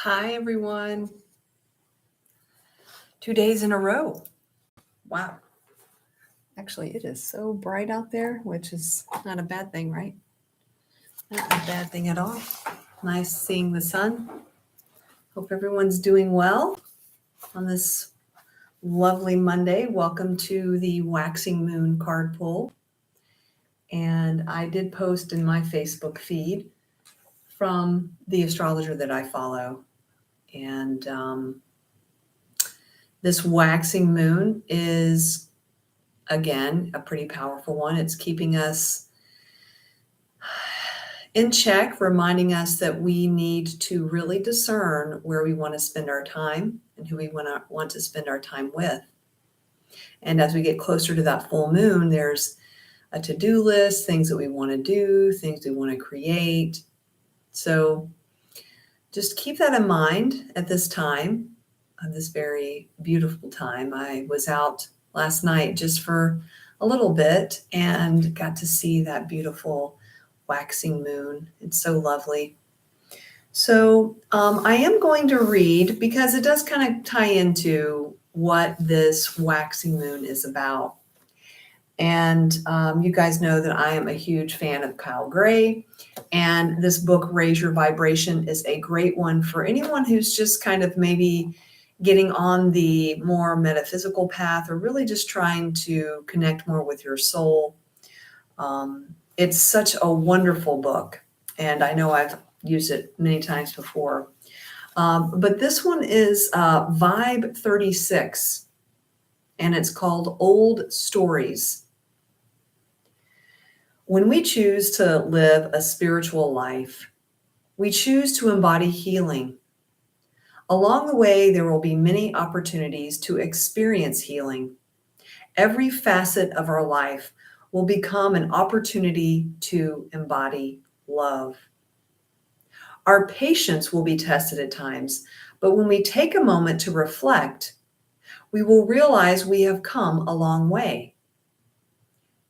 Hi, everyone. 2 days in a row. Wow. Actually, it is so bright out there, which is not a bad thing, right? Not a bad thing at all. Nice seeing the sun. Hope everyone's doing well on this lovely Monday. Welcome to the Waxing Moon card pull. And I did post in my Facebook feed from the astrologer that I follow. And this waxing moon is, again, a pretty powerful one. It's keeping us in check, reminding us that we need to really discern where we want to spend our time and who we want to spend our time with. And as we get closer to that full moon, there's a to-do list, things that we want to do, things we want to create. So just keep that in mind at this time, this very beautiful time. I was out last night just for a little bit and got to see that beautiful waxing moon. It's so lovely. So I am going to read, because it does kind of tie into what this waxing moon is about. And you guys know that I am a huge fan of Kyle Gray, and this book, Raise Your Vibration, is a great one for anyone who's just kind of maybe getting on the more metaphysical path, or really just trying to connect more with your soul. It's such a wonderful book, and I know I've used it many times before. But this one is Vibe 36, and it's called Old Stories. When we choose to live a spiritual life, we choose to embody healing. Along the way, there will be many opportunities to experience healing. Every facet of our life will become an opportunity to embody love. Our patience will be tested at times, but when we take a moment to reflect, we will realize we have come a long way.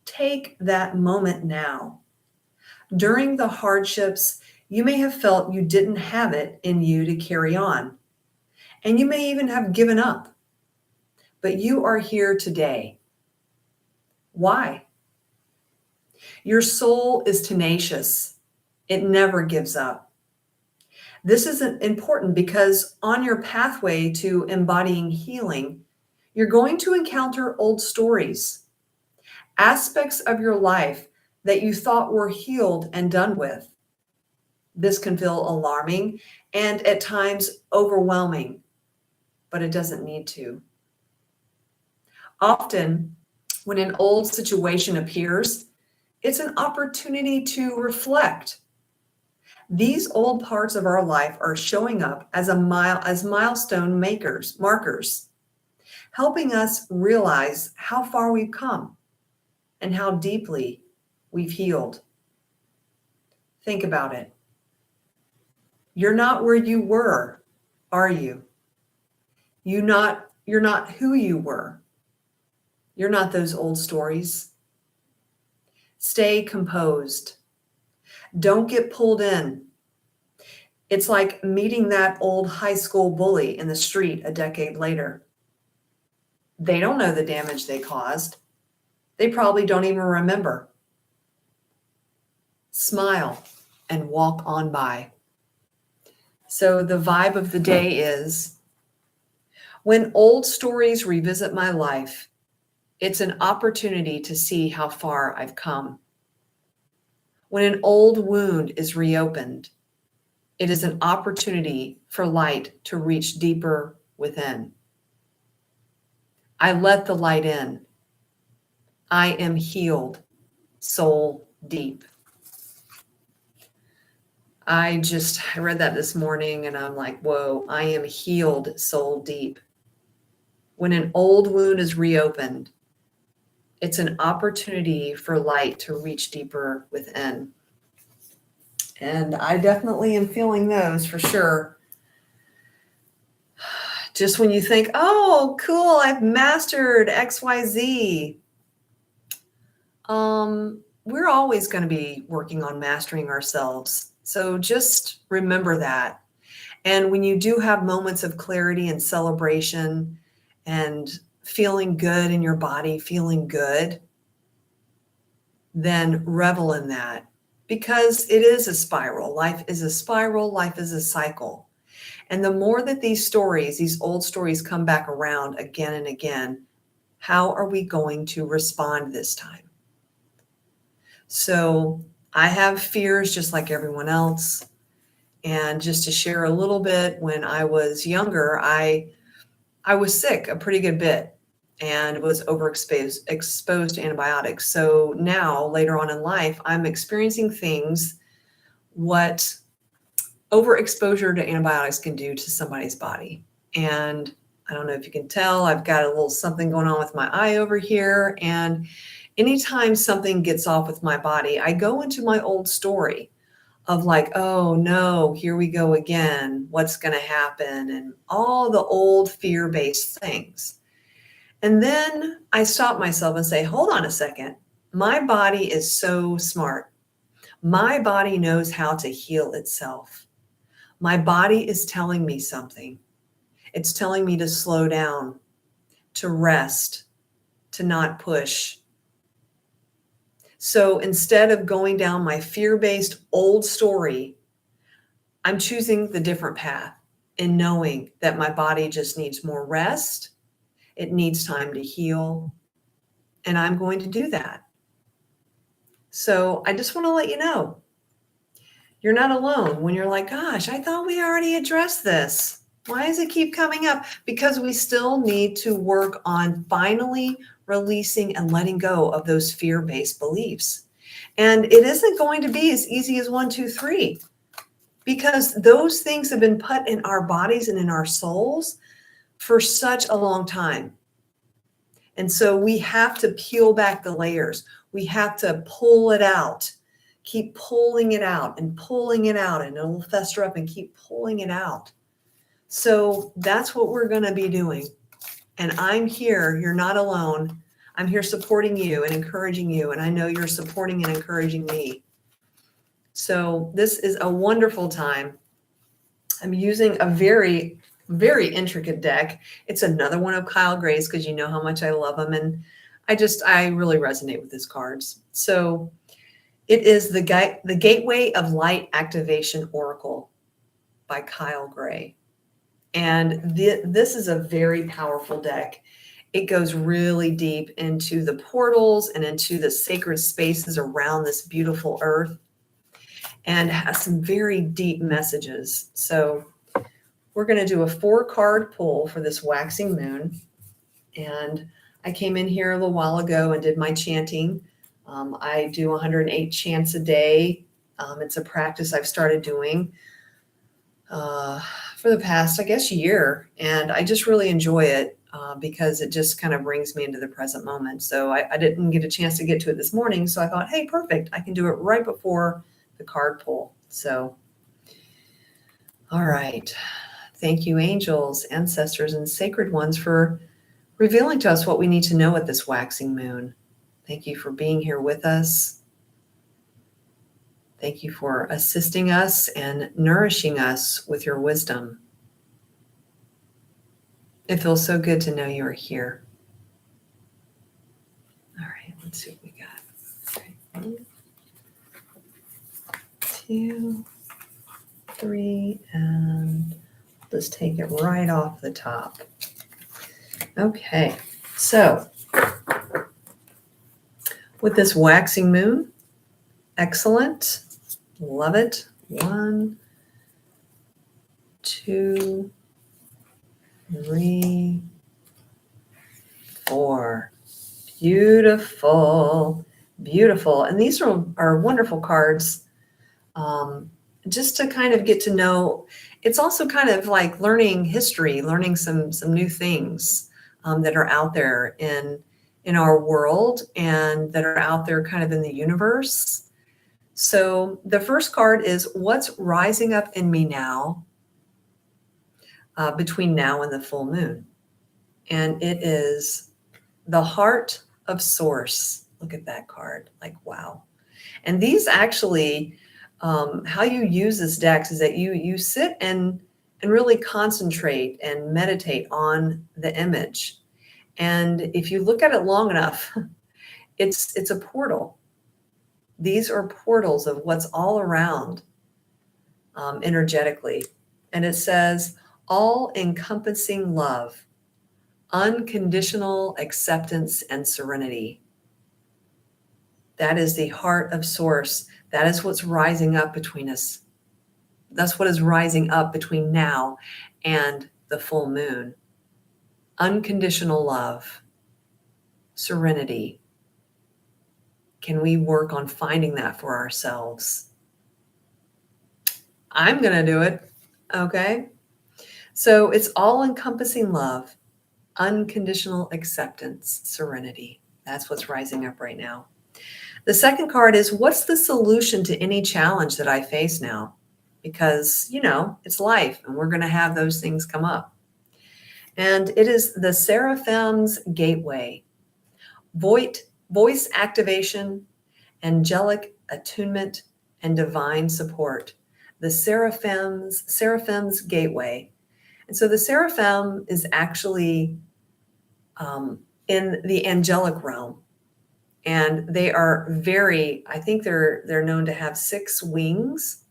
Take that moment now. During the hardships, you may have felt you didn't have it in you to carry on, and you may even have given up. But you are here today. Why? Your soul is tenacious. It never gives up. This is important because on your pathway to embodying healing, you're going to encounter old stories, aspects of your life that you thought were healed and done with. This can feel alarming and at times overwhelming, but it doesn't need to. Often, when an old situation appears, it's an opportunity to reflect. These old parts of our life are showing up as milestone markers, helping us realize how far we've come and how deeply we've healed. Think about it. You're not where you were, are you? You're not who you were. You're not those old stories. Stay composed. Don't get pulled in. It's like meeting that old high school bully in the street a decade later. They don't know the damage they caused. They probably don't even remember. Smile and walk on by. So the vibe of the day is, when old stories revisit my life, it's an opportunity to see how far I've come. When an old wound is reopened, it is an opportunity for light to reach deeper within. I let the light in. I am healed, soul deep. I read that this morning and I'm like, whoa, I am healed, soul deep. When an old wound is reopened, it's an opportunity for light to reach deeper within. And I definitely am feeling those for sure. Just when you think, oh, cool, I've mastered XYZ. We're always going to be working on mastering ourselves. So just remember that. And when you do have moments of clarity and celebration and feeling good in your body, feeling good, then revel in that, because it is a spiral. Life is a spiral. Life is a cycle. And the more that these stories, these old stories, come back around again and again, how are we going to respond this time? So I have fears just like everyone else. And just to share a little bit, when I was younger, I was sick a pretty good bit and was exposed to antibiotics. So now, later on in life, I'm experiencing things what overexposure to antibiotics can do to somebody's body. And I don't know if you can tell, I've got a little something going on with my eye over here. And anytime something gets off with my body, I go into my old story of like, oh no, here we go again. What's going to happen? And all the old fear-based things. And then I stop myself and say, hold on a second. My body is so smart. My body knows how to heal itself. My body is telling me something. It's telling me to slow down, to rest, to not push. So instead of going down my fear-based old story, I'm choosing the different path and knowing that my body just needs more rest. It needs time to heal. And I'm going to do that. So I just want to let you know, you're not alone when you're like, gosh, I thought we already addressed this. Why does it keep coming up? Because we still need to work on finally releasing and letting go of those fear-based beliefs. And it isn't going to be as easy as 1, 2, 3, because those things have been put in our bodies and in our souls for such a long time. And so we have to peel back the layers. We have to pull it out, keep pulling it out and pulling it out, and it'll fester up, and keep pulling it out. So that's what we're going to be doing. And I'm here. You're not alone. I'm here supporting you and encouraging you. And I know you're supporting and encouraging me. So this is a wonderful time. I'm using a very, very intricate deck. It's another one of Kyle Gray's, because you know how much I love them. And I really resonate with his cards. So it is the Gateway of Light Activation Oracle by Kyle Gray. And this is a very powerful deck. It goes really deep into the portals and into the sacred spaces around this beautiful earth, and has some very deep messages. So we're going to do a 4-card pull for this waxing moon. And I came in here a little while ago and did my chanting. I do 108 chants a day. It's a practice I've started doing for the past, I guess, year. And I just really enjoy it because it just kind of brings me into the present moment. So I didn't get a chance to get to it this morning. So I thought, hey, perfect. I can do it right before the card pull. So, all right. Thank you, angels, ancestors, and sacred ones, for revealing to us what we need to know at this waxing moon. Thank you for being here with us. Thank you for assisting us and nourishing us with your wisdom. It feels so good to know you are here. All right, let's see what we got. Okay. 1, 2, 3, and let's take it right off the top. Okay, so with this waxing moon, excellent. Love it. 1, 2, 3, 4. Beautiful, beautiful. And these are wonderful cards. Just to kind of get to know. It's also kind of like learning history, learning some new things that are out there in our world, and that are out there kind of in the universe. So the first card is, what's rising up in me now between now and the full moon? And it is the Heart of Source. Look at that card. Like, wow. And these actually, how you use this deck is that you sit and and really concentrate and meditate on the image. And if you look at it long enough, it's a portal. These are portals of what's all around energetically. And it says, all encompassing love, unconditional acceptance and serenity. That is the heart of source. That is what's rising up between us. That's what is rising up between now and the full moon. Unconditional love, serenity. Can we work on finding that for ourselves? I'm going to do it. Okay. So it's all encompassing love, unconditional acceptance, serenity. That's what's rising up right now. The second card is, what's the solution to any challenge that I face now? Because, it's life and we're going to have those things come up. And it is the Seraphim's Gateway, voice activation, angelic attunement, and divine support. The Seraphim's Gateway. And so the Seraphim is actually in the angelic realm. And they are I think they're known to have 6 wings.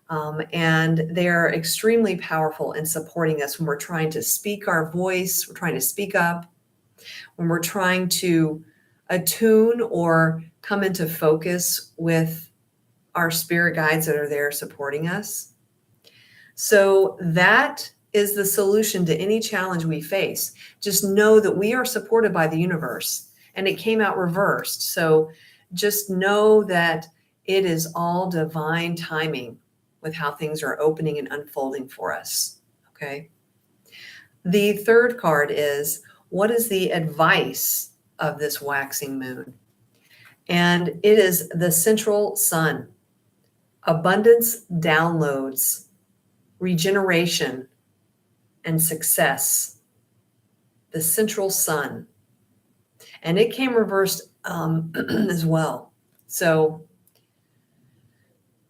And they're extremely powerful in supporting us when we're trying to speak our voice, we're trying to speak up, when we're trying to attune or come into focus with our spirit guides that are there supporting us. So that is the solution to any challenge we face. Just know that we are supported by the universe, and it came out reversed. So just know that it is all divine timing with how things are opening and unfolding for us. Okay. The third card is, what is the advice of this waxing moon? And it is the central sun, abundance downloads, regeneration, and success. The central sun. And it came reversed as well. So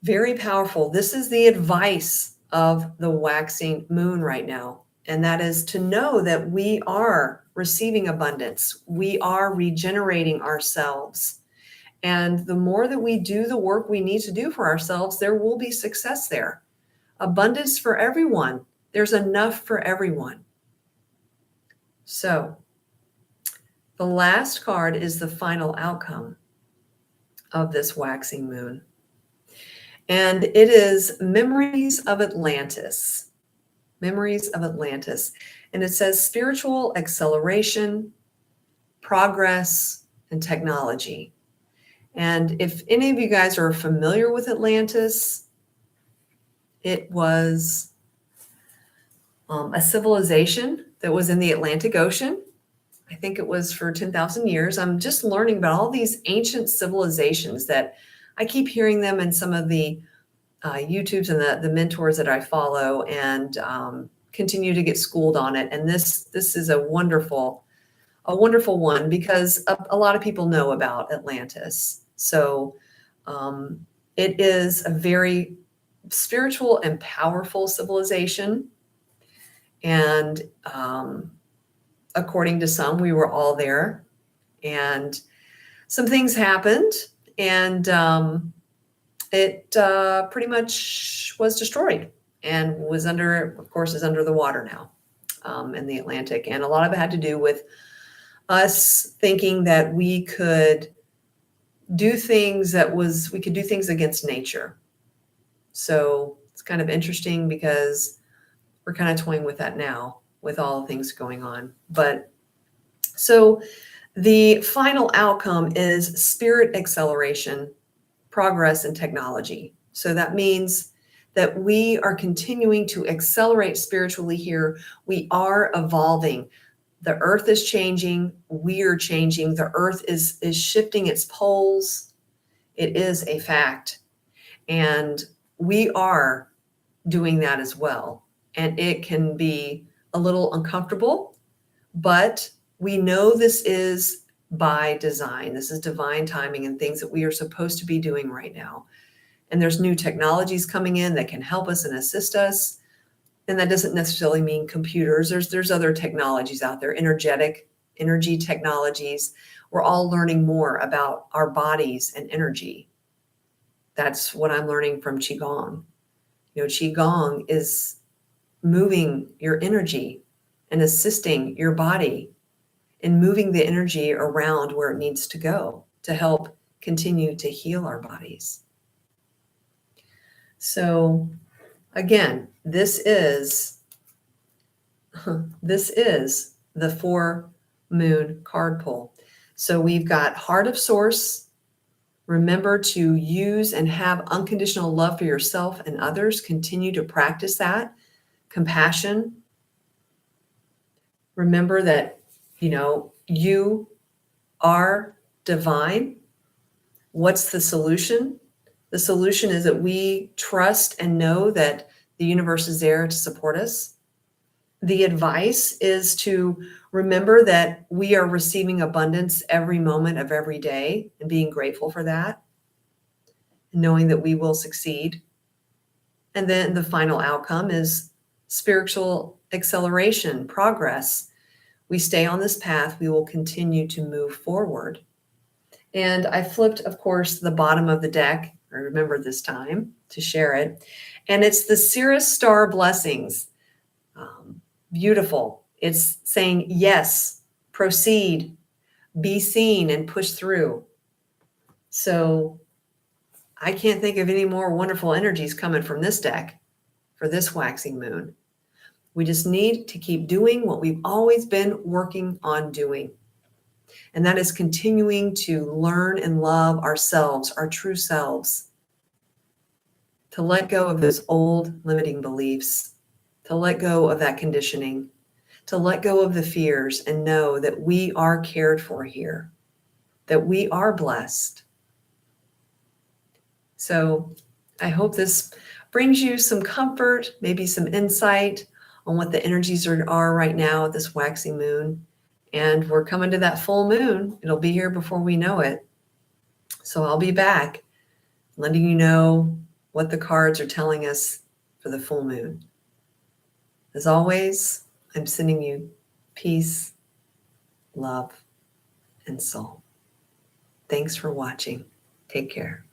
very powerful. This is the advice of the waxing moon right now. And that is to know that we are receiving abundance. We are regenerating ourselves. And the more that we do the work we need to do for ourselves, there will be success there. Abundance for everyone. There's enough for everyone. So the last card is the final outcome of this waxing moon. And it is Memories of Atlantis. Memories of Atlantis. And it says spiritual acceleration, progress, and technology. And if any of you guys are familiar with Atlantis, it was a civilization that was in the Atlantic Ocean. I think it was for 10,000 years. I'm just learning about all these ancient civilizations that I keep hearing them in some of the YouTubes and the mentors that I follow, and continue to get schooled on it. And this is a wonderful one, because a lot of people know about Atlantis. So it is a very spiritual and powerful civilization. And according to some, we were all there, and some things happened, and it pretty much was destroyed and is under the water now in the Atlantic. And a lot of it had to do with us thinking that we could do things against nature. So it's kind of interesting, because we're kind of toying with that now with all the things going on. But so the final outcome is spirit acceleration, progress, and technology. So that means that we are continuing to accelerate spiritually here. We are evolving. The earth is changing. We are changing. The earth is shifting its poles. It is a fact. And we are doing that as well. And it can be a little uncomfortable, but we know this is by design. This is divine timing and things that we are supposed to be doing right now. And there's new technologies coming in that can help us and assist us. And that doesn't necessarily mean computers. There's other technologies out there, energy technologies. We're all learning more about our bodies and energy. That's what I'm learning from Qigong. Qigong is moving your energy and assisting your body in moving the energy around where it needs to go to help continue to heal our bodies. So again, this is the 4 moon card pull. So we've got Heart of Source. Remember to use and have unconditional love for yourself and others. Continue to practice that. Compassion. Remember that, you are divine. What's the solution? The solution is that we trust and know that the universe is there to support us. The advice is to remember that we are receiving abundance every moment of every day and being grateful for that, knowing that we will succeed. And then the final outcome is spiritual acceleration, progress. We stay on this path, we will continue to move forward. And I flipped, of course, the bottom of the deck. I remember this time to share it. And it's the Cirrus Star Blessings. Beautiful. It's saying, yes, proceed, be seen, and push through. So I can't think of any more wonderful energies coming from this deck for this waxing moon. We just need to keep doing what we've always been working on doing. And that is continuing to learn and love ourselves, our true selves, to let go of those old limiting beliefs, to let go of that conditioning, to let go of the fears and know that we are cared for here, that we are blessed. So I hope this brings you some comfort, maybe some insight on what the energies are right now at this waxing moon. And we're coming to that full moon. It'll be here before we know it. So I'll be back letting you know what the cards are telling us for the full moon. As always, I'm sending you peace, love, and soul. Thanks for watching. Take care.